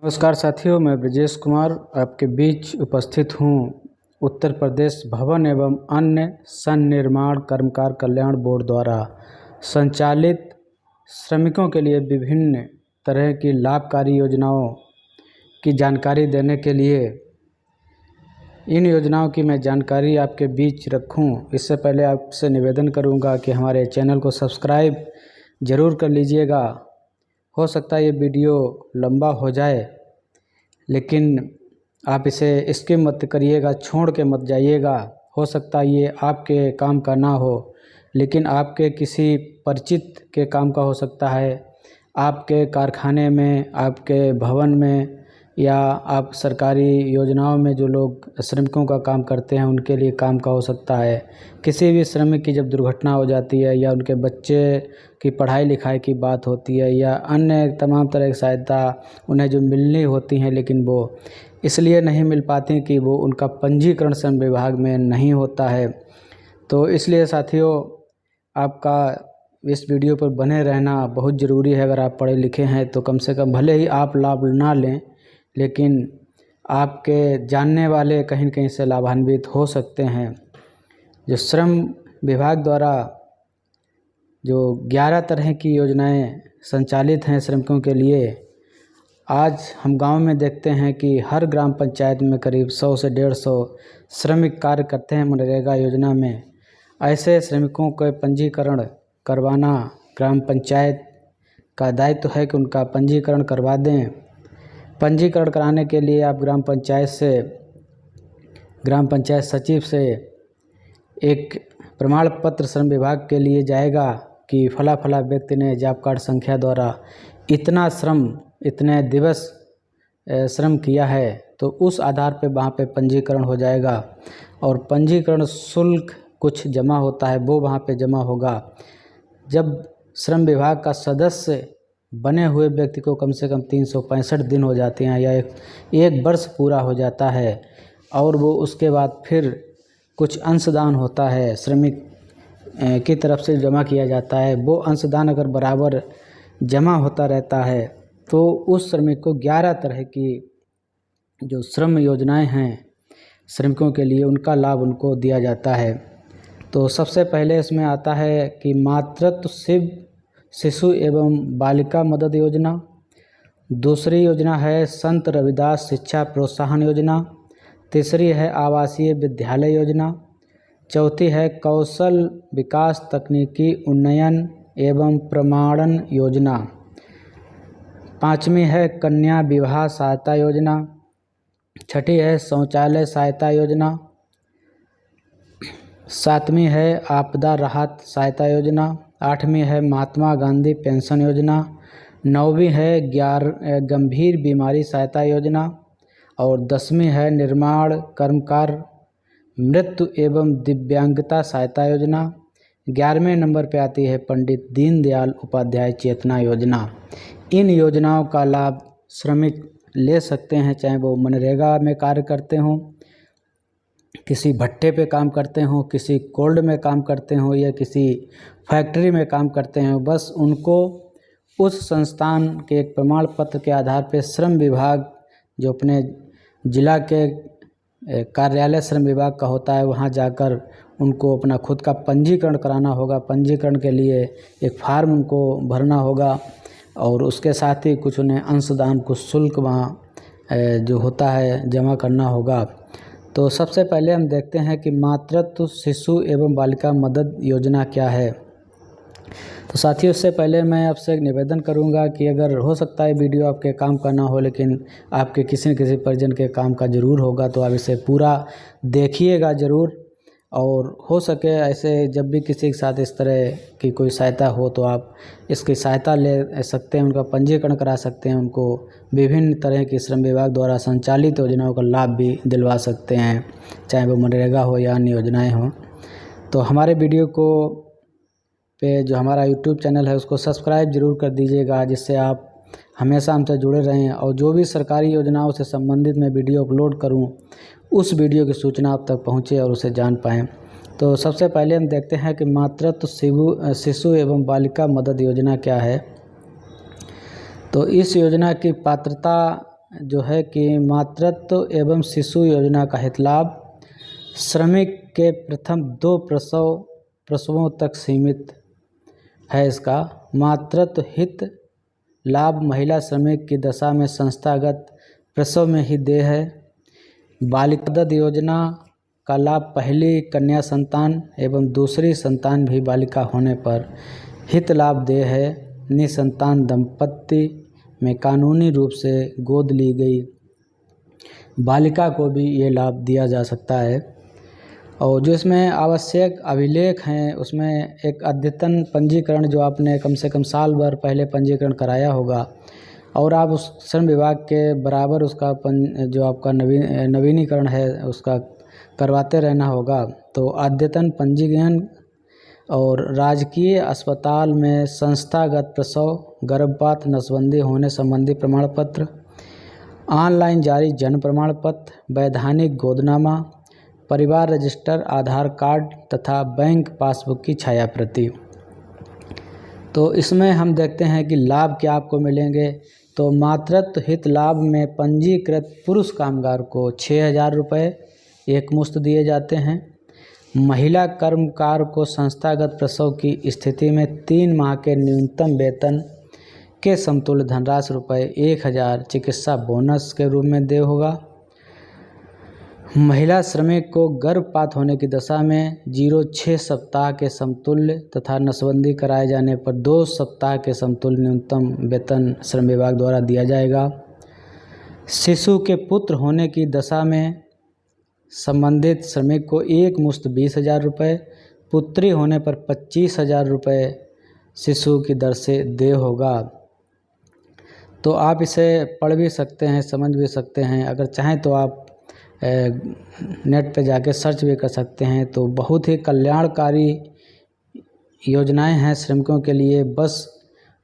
नमस्कार साथियों, मैं ब्रजेश कुमार आपके बीच उपस्थित हूँ। उत्तर प्रदेश भवन एवं अन्य सन्निर्माण कर्मकार कल्याण बोर्ड द्वारा संचालित श्रमिकों के लिए विभिन्न तरह की लाभकारी योजनाओं की जानकारी देने के लिए इन योजनाओं की मैं जानकारी आपके बीच रखूं। इससे पहले आपसे निवेदन करूंगा कि हमारे चैनल को सब्सक्राइब ज़रूर कर लीजिएगा। हो सकता है ये वीडियो लंबा हो जाए, लेकिन आप इसे स्किप मत करिएगा, छोड़ के मत जाइएगा। हो सकता है ये आपके काम का ना हो, लेकिन आपके किसी परिचित के काम का हो सकता है। आपके कारखाने में, आपके भवन में, या आप सरकारी योजनाओं में जो लोग श्रमिकों का काम करते हैं उनके लिए काम का हो सकता है। किसी भी श्रमिक की जब दुर्घटना हो जाती है, या उनके बच्चे की पढ़ाई लिखाई की बात होती है, या अन्य तमाम तरह की सहायता उन्हें जो मिलनी होती हैं लेकिन वो इसलिए नहीं मिल पाती कि वो उनका पंजीकरण श्रम विभाग में नहीं होता है। तो इसलिए साथियों, आपका इस वीडियो पर बने रहना बहुत ज़रूरी है। अगर आप पढ़े लिखे हैं तो कम से कम, भले ही आप लाभ ना लें, लेकिन आपके जानने वाले कहीं न कहीं से लाभान्वित हो सकते हैं। जो श्रम विभाग द्वारा जो 11 तरह की योजनाएं संचालित हैं श्रमिकों के लिए, आज हम गांव में देखते हैं कि हर ग्राम पंचायत में करीब 100 से 150 श्रमिक कार्य करते हैं मनरेगा योजना में। ऐसे श्रमिकों के पंजीकरण करवाना ग्राम पंचायत का दायित्व है कि उनका पंजीकरण करवा दें। पंजीकरण कराने के लिए आप ग्राम पंचायत सचिव से एक प्रमाण पत्र श्रम विभाग के लिए जाएगा कि फला फला व्यक्ति ने जॉब कार्ड संख्या द्वारा इतना श्रम, इतने दिवस श्रम किया है, तो उस आधार पे वहाँ पे पंजीकरण हो जाएगा। और पंजीकरण शुल्क कुछ जमा होता है, वो वहाँ पे जमा होगा। जब श्रम विभाग का सदस्य बने हुए व्यक्ति को कम से कम 365 दिन हो जाते हैं, या एक वर्ष पूरा हो जाता है, और वो उसके बाद फिर कुछ अंशदान होता है, श्रमिक की तरफ से जमा किया जाता है। वो अंशदान अगर बराबर जमा होता रहता है तो उस श्रमिक को 11 तरह की जो श्रम योजनाएं हैं श्रमिकों के लिए, उनका लाभ उनको दिया जाता है। तो सबसे पहले इसमें आता है कि मातृत्व शिशु एवं बालिका मदद योजना। दूसरी योजना है संत रविदास शिक्षा प्रोत्साहन योजना। तीसरी है आवासीय विद्यालय योजना। चौथी है कौशल विकास तकनीकी उन्नयन एवं प्रमाणन योजना। पाँचवीं है कन्या विवाह सहायता योजना। छठी है शौचालय सहायता योजना। सातवीं है आपदा राहत सहायता योजना। आठवीं है महात्मा गांधी पेंशन योजना। नौवीं है गंभीर बीमारी सहायता योजना। और 10वीं है निर्माण कर्मकार मृत्यु एवं दिव्यांगता सहायता योजना। 11वें नंबर पे आती है पंडित दीनदयाल उपाध्याय चेतना योजना। इन योजनाओं का लाभ श्रमिक ले सकते हैं, चाहे वो मनरेगा में कार्य करते हों, किसी भट्टे पे काम करते हों, किसी कोल्ड में काम करते हों, या किसी फैक्ट्री में काम करते हैं। बस उनको उस संस्थान के एक प्रमाण पत्र के आधार पे श्रम विभाग, जो अपने जिला के कार्यालय श्रम विभाग का होता है, वहाँ जाकर उनको अपना खुद का पंजीकरण कराना होगा। पंजीकरण के लिए एक फार्म उनको भरना होगा, और उसके साथ ही कुछ उन्हें अंशदान, कुछ शुल्क वहाँ जो होता है जमा करना होगा। तो सबसे पहले हम देखते हैं कि मातृत्व शिशु एवं बालिका मदद योजना क्या है। तो साथियों, उससे पहले मैं आपसे एक निवेदन करूंगा कि अगर हो सकता है वीडियो आपके काम का ना हो, लेकिन आपके किसी न किसी परिजन के काम का ज़रूर होगा, तो आप इसे पूरा देखिएगा ज़रूर। और हो सके ऐसे जब भी किसी के साथ इस तरह की कोई सहायता हो तो आप इसकी सहायता ले सकते हैं, उनका पंजीकरण करा सकते हैं, उनको विभिन्न तरह की श्रम विभाग द्वारा संचालित योजनाओं का लाभ भी दिलवा सकते हैं, चाहे वो मनरेगा हो या अन्य योजनाएं हों। तो हमारे वीडियो को पे जो हमारा YouTube चैनल है उसको सब्सक्राइब ज़रूर कर दीजिएगा, जिससे आप हमेशा हमसे जुड़े रहें, और जो भी सरकारी योजनाओं से संबंधित मैं वीडियो अपलोड करूं, उस वीडियो की सूचना आप तक पहुंचे और उसे जान पाएँ। तो सबसे पहले हम देखते हैं कि मातृत्व शिशु एवं बालिका मदद योजना क्या है। तो इस योजना की पात्रता जो है कि मातृत्व एवं शिशु योजना का हित लाभ श्रमिक के प्रथम 2 प्रसवों तक सीमित है। इसका मातृत्व हित लाभ महिला श्रमिक की दशा में संस्थागत प्रसव में ही देय है। बालिका मदद योजना का लाभ पहली कन्या संतान एवं दूसरी संतान भी बालिका होने पर हित लाभ देय है। निसंतान दंपत्ति में कानूनी रूप से गोद ली गई बालिका को भी ये लाभ दिया जा सकता है। और जो इसमें आवश्यक अभिलेख हैं उसमें एक अद्यतन पंजीकरण, जो आपने कम से कम साल भर पहले पंजीकरण कराया होगा और आप उस श्रम विभाग के बराबर उसका जो आपका नवीनीकरण है उसका करवाते रहना होगा। तो अद्यतन पंजीकरण और राजकीय अस्पताल में संस्थागत प्रसव, गर्भपात, नसबंदी होने संबंधी प्रमाण पत्र, ऑनलाइन जारी जन्म प्रमाण पत्र, वैधानिक गोदनामा, परिवार रजिस्टर, आधार कार्ड तथा बैंक पासबुक की छाया प्रति। तो इसमें हम देखते हैं कि लाभ क्या आपको मिलेंगे। तो मातृत्व हित लाभ में पंजीकृत पुरुष कामगार को 6,000 रुपये एक मुश्त दिए जाते हैं। महिला कर्मकार को संस्थागत प्रसव की स्थिति में 3 माह के न्यूनतम वेतन के समतुल्य धनराशि रुपये 1,000 चिकित्सा बोनस के रूप में देय होगा। महिला श्रमिक को गर्भपात होने की दशा में 0.6 सप्ताह के समतुल्य तथा नसबंदी कराए जाने पर 2 सप्ताह के समतुल्य न्यूनतम वेतन श्रम विभाग द्वारा दिया जाएगा। शिशु के पुत्र होने की दशा में संबंधित श्रमिक को एक मुश्त 20,000 रुपये, पुत्री होने पर 25,000 रुपये शिशु की दर से देय होगा। तो आप इसे पढ़ भी सकते हैं, समझ भी सकते हैं। अगर चाहें तो आप नेट पे जाके सर्च भी कर सकते हैं। तो बहुत ही कल्याणकारी योजनाएं हैं श्रमिकों के लिए। बस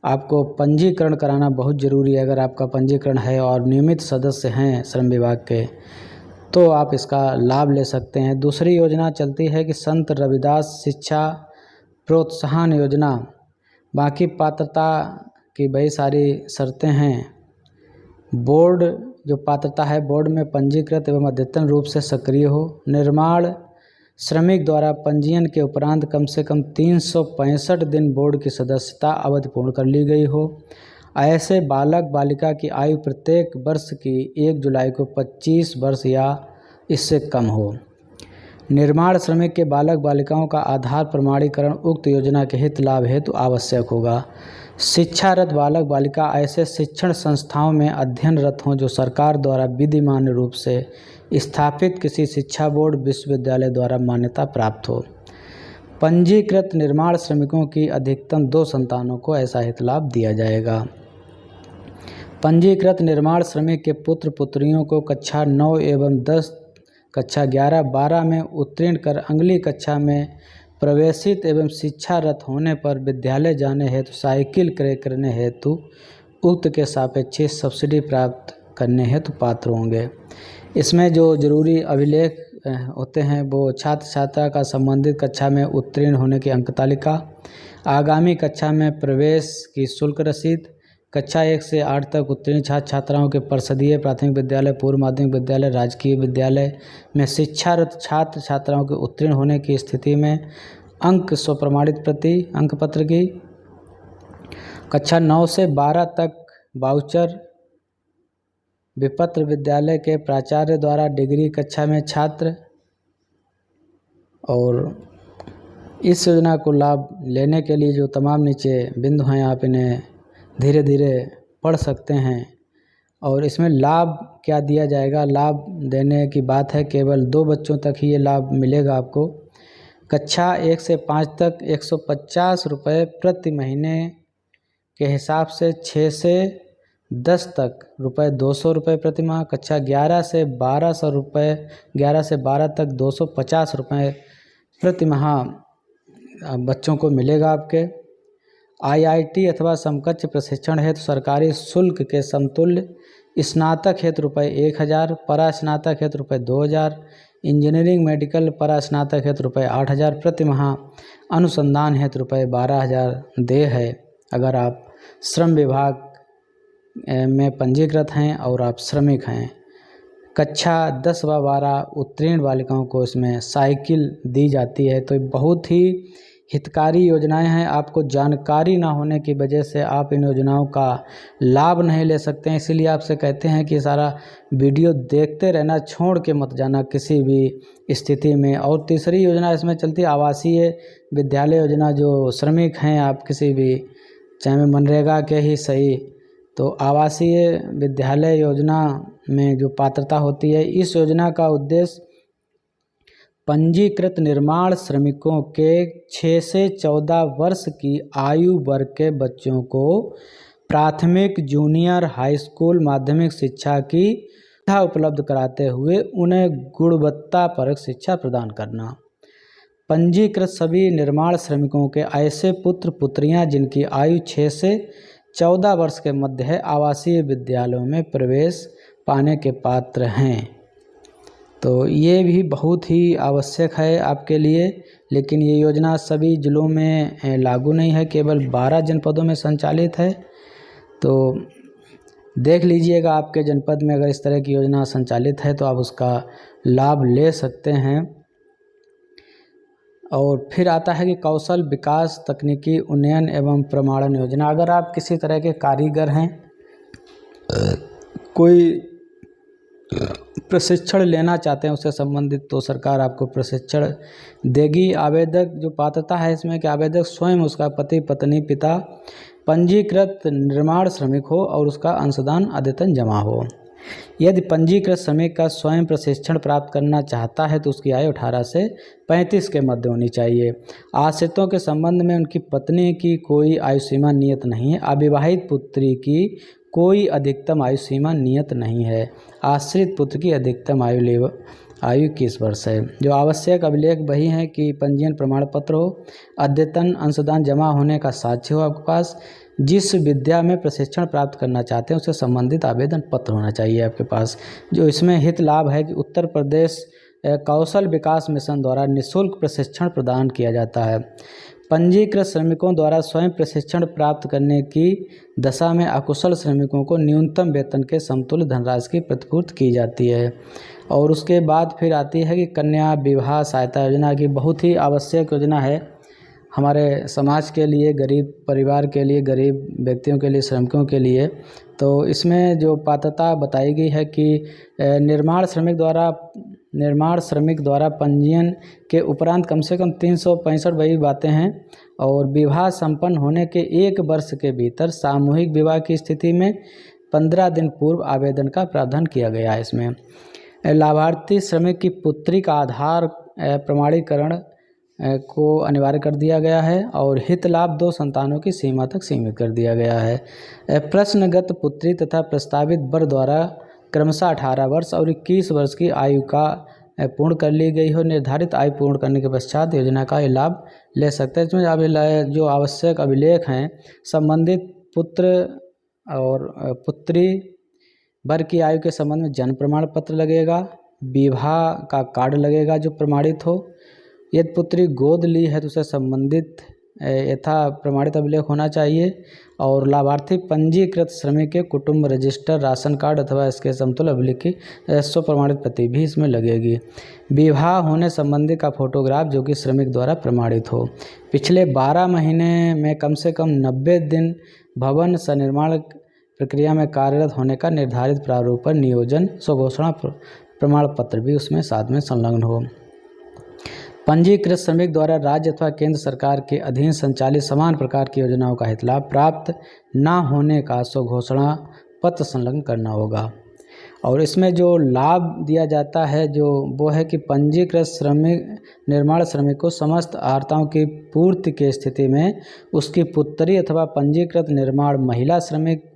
आपको पंजीकरण कराना बहुत ज़रूरी है। अगर आपका पंजीकरण है और नियमित सदस्य हैं श्रम विभाग के तो आप इसका लाभ ले सकते हैं। दूसरी योजना चलती है कि संत रविदास शिक्षा प्रोत्साहन योजना। बाकी पात्रता की बड़ी सारी शर्तें हैं। बोर्ड जो पात्रता है, बोर्ड में पंजीकृत एवं अद्यतन रूप से सक्रिय हो। निर्माण श्रमिक द्वारा पंजीयन के उपरांत कम से कम 365 दिन बोर्ड की सदस्यता अवधि पूर्ण कर ली गई हो। ऐसे बालक बालिका की आयु प्रत्येक वर्ष की 1 जुलाई को 25 वर्ष या इससे कम हो। निर्माण श्रमिक के बालक बालिकाओं का आधार प्रमाणीकरण उक्त योजना के हित लाभ हेतु आवश्यक होगा। शिक्षारत बालक बालिका ऐसे शिक्षण संस्थाओं में अध्ययनरत हों जो सरकार द्वारा विधिमान रूप से स्थापित किसी शिक्षा बोर्ड विश्वविद्यालय द्वारा मान्यता प्राप्त हो। पंजीकृत निर्माण श्रमिकों की अधिकतम 2 संतानों को ऐसा हित लाभ दिया जाएगा। पंजीकृत निर्माण श्रमिक के पुत्र पुत्रियों को कक्षा 9 एवं 10, कक्षा 11, 12 में उत्तीर्ण कर अगली कक्षा में प्रवेशित एवं शिक्षारत होने पर विद्यालय जाने हेतु साइकिल क्रय करने हेतु उक्त के सापेक्ष सब्सिडी प्राप्त करने हेतु पात्र होंगे। इसमें जो जरूरी अभिलेख होते हैं वो छात्र छात्रा का संबंधित कक्षा में उत्तीर्ण होने की अंक तालिका, आगामी कक्षा में प्रवेश की शुल्क रसीद, कक्षा 1 से 8 तक उत्तीर्ण छात्र छात्राओं के परिषदीय प्राथमिक विद्यालय, पूर्व माध्यमिक विद्यालय, राजकीय विद्यालय में शिक्षारत छात्र छात्राओं के उत्तीर्ण होने की स्थिति में अंक स्वप्रमाणित प्रति अंक पत्र की, कक्षा 9 से 12 तक वाउचर विपत्र विद्यालय के प्राचार्य द्वारा डिग्री कक्षा में छात्र। और इस योजना को लाभ लेने के लिए जो तमाम नीचे बिंदु हैं आप इन्हें धीरे धीरे पढ़ सकते हैं। और इसमें लाभ क्या दिया जाएगा, लाभ देने की बात है केवल 2 बच्चों तक ही ये लाभ मिलेगा आपको। कक्षा 1 से 5 तक 150 रुपये प्रति महीने के हिसाब से 6 से 10 तक रुपये 200 रुपये प्रति माह। कक्षा 11 से 1200 रुपये, 11 से 12 तक 250 रुपये प्रति माह बच्चों को मिलेगा आपके। IIT अथवा समकक्ष प्रशिक्षण हेतु सरकारी शुल्क के समतुल्य स्नातक हेतु रुपये 1,000, परास्नातक हेतु रुपये 2,000, इंजीनियरिंग मेडिकल परास्नातक हेतु रुपये 8,000 प्रति माह, अनुसंधान हेतु रुपये 12,000 देय है। अगर आप श्रम विभाग में पंजीकृत हैं और आप श्रमिक हैं। कक्षा 10 व 12 उत्तीर्ण बालिकाओं को इसमें साइकिल दी जाती है। तो बहुत ही हितकारी योजनाएं हैं। आपको जानकारी ना होने की वजह से आप इन योजनाओं का लाभ नहीं ले सकते हैं, इसीलिए आपसे कहते हैं कि सारा वीडियो देखते रहना, छोड़ के मत जाना किसी भी स्थिति में। और तीसरी योजना इसमें चलती है आवासीय विद्यालय योजना। जो श्रमिक हैं आप किसी भी, चाहे मनरेगा के ही सही, तो आवासीय विद्यालय योजना में जो पात्रता होती है, इस योजना का उद्देश्य पंजीकृत निर्माण श्रमिकों के 6 से 14 वर्ष की आयु वर्ग के बच्चों को प्राथमिक, जूनियर, हाई स्कूल, माध्यमिक शिक्षा की सुविधा उपलब्ध कराते हुए उन्हें गुणवत्तापरक शिक्षा प्रदान करना। पंजीकृत सभी निर्माण श्रमिकों के ऐसे पुत्र पुत्रियां जिनकी आयु 6 से 14 वर्ष के मध्य है, आवासीय विद्यालयों में प्रवेश पाने के पात्र हैं। तो ये भी बहुत ही आवश्यक है आपके लिए। लेकिन ये योजना सभी जिलों में लागू नहीं है, केवल 12 जनपदों में संचालित है। तो देख लीजिएगा आपके जनपद में अगर इस तरह की योजना संचालित है तो आप उसका लाभ ले सकते हैं। और फिर आता है कि कौशल विकास, तकनीकी उन्नयन एवं प्रमाणन योजना। अगर आप किसी तरह के कारीगर हैं, कोई प्रशिक्षण लेना चाहते हैं उससे संबंधित, तो सरकार आपको प्रशिक्षण देगी। आवेदक जो पात्रता है इसमें कि आवेदक स्वयं, उसका पति, पत्नी, पिता पंजीकृत निर्माण श्रमिक हो और उसका अंशदान अद्यतन जमा हो। यदि पंजीकृत श्रमिक का स्वयं प्रशिक्षण प्राप्त करना चाहता है तो उसकी आयु 18 से 35 के मध्य होनी चाहिए। आश्रितों के संबंध में उनकी पत्नी की कोई आयु सीमा नियत नहीं है। अविवाहित पुत्री की कोई अधिकतम आयु सीमा नियत नहीं है। आश्रित पुत्र की अधिकतम आयु 21 वर्ष है। जो आवश्यक अभिलेख वही है कि पंजीयन प्रमाण पत्र हो, अद्यतन अंशदान जमा होने का साक्ष्य हो आपके पास, जिस विद्या में प्रशिक्षण प्राप्त करना चाहते हैं उससे संबंधित आवेदन पत्र होना चाहिए आपके पास। जो इसमें हित लाभ है कि उत्तर प्रदेश कौशल विकास मिशन द्वारा निःशुल्क प्रशिक्षण प्रदान किया जाता है। पंजीकृत श्रमिकों द्वारा स्वयं प्रशिक्षण प्राप्त करने की दशा में अकुशल श्रमिकों को न्यूनतम वेतन के समतुल्य धनराशि की प्रतिपूर्ति की जाती है। और उसके बाद फिर आती है कि कन्या विवाह सहायता योजना की बहुत ही आवश्यक योजना है हमारे समाज के लिए, गरीब परिवार के लिए, गरीब व्यक्तियों के लिए, श्रमिकों के लिए। तो इसमें जो पात्रता बताई गई है कि निर्माण श्रमिक द्वारा पंजीयन के उपरांत कम से कम 365 वही बातें हैं, और विवाह संपन्न होने के 1 वर्ष के भीतर सामूहिक विवाह की स्थिति में 15 दिन पूर्व आवेदन का प्रावधान किया गया है। इसमें लाभार्थी श्रमिक की पुत्री का आधार प्रमाणीकरण को अनिवार्य कर दिया गया है, और हित लाभ 2 संतानों की सीमा तक सीमित कर दिया गया है। प्रश्नगत पुत्री तथा प्रस्तावित वर द्वारा क्रमशः 18 वर्ष और 21 वर्ष की आयु का पूर्ण कर ली गई हो। निर्धारित आयु पूर्ण करने के पश्चात योजना का लाभ ले सकते हैं। इसमें अब जो आवश्यक अभिलेख हैं, संबंधित पुत्र और पुत्री वर की आयु के संबंध में जन्म प्रमाण पत्र लगेगा, विवाह का कार्ड लगेगा जो प्रमाणित हो। यदि पुत्री गोद ली है तो उससे संबंधित यथा प्रमाणित अभिलेख होना चाहिए। और लाभार्थी पंजीकृत श्रमिक के कुटुंब रजिस्टर, राशन कार्ड अथवा इसके समतुल्य अभिलेख की स्वप्रमाणित प्रति भी इसमें लगेगी। विवाह होने संबंधी का फोटोग्राफ जो कि श्रमिक द्वारा प्रमाणित हो। पिछले 12 महीने में कम से कम 90 दिन भवन सनिर्माण प्रक्रिया में कार्यरत होने का निर्धारित प्रारूप पर नियोजन स्वघोषणा प्रमाण पत्र भी उसमें साथ में संलग्न हो। पंजीकृत श्रमिक द्वारा राज्य अथवा केंद्र सरकार के अधीन संचालित समान प्रकार की योजनाओं का हित लाभ प्राप्त न होने का स्वघोषणा पत्र संलग्न करना होगा। और इसमें जो लाभ दिया जाता है वो है कि पंजीकृत निर्माण श्रमिक को समस्त अर्हताओं की पूर्ति की स्थिति में उसकी पुत्री अथवा पंजीकृत निर्माण महिला श्रमिक